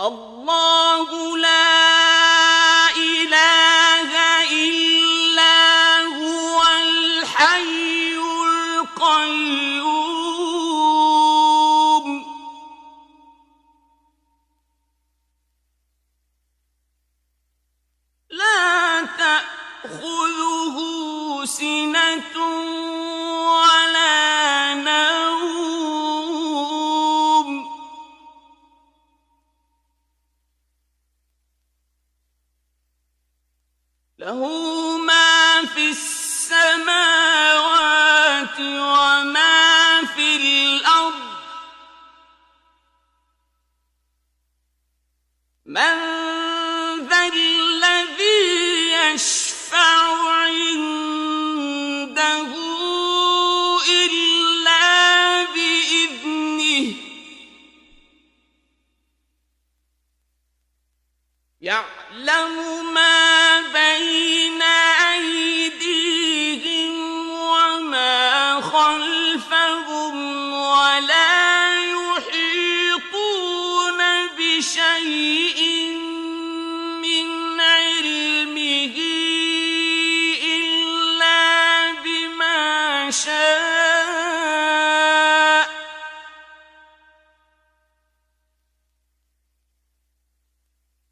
الله لا إله إلا هو الحي القيوم لا تأخذه سنة ولا نوم له ما في السماوات وما في الأرض من ذا الذي يشفع عنده إلا بإذنه يعلم ما بين أيديهم وما خلفهم ولا يحيطون بشيء من علمه إلا بما شاء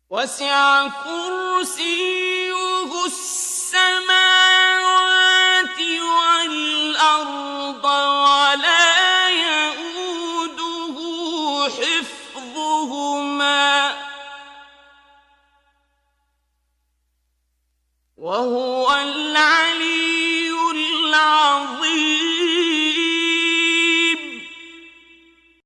وسع كرسيه السماوات والأرض ولا يئوده حفظهما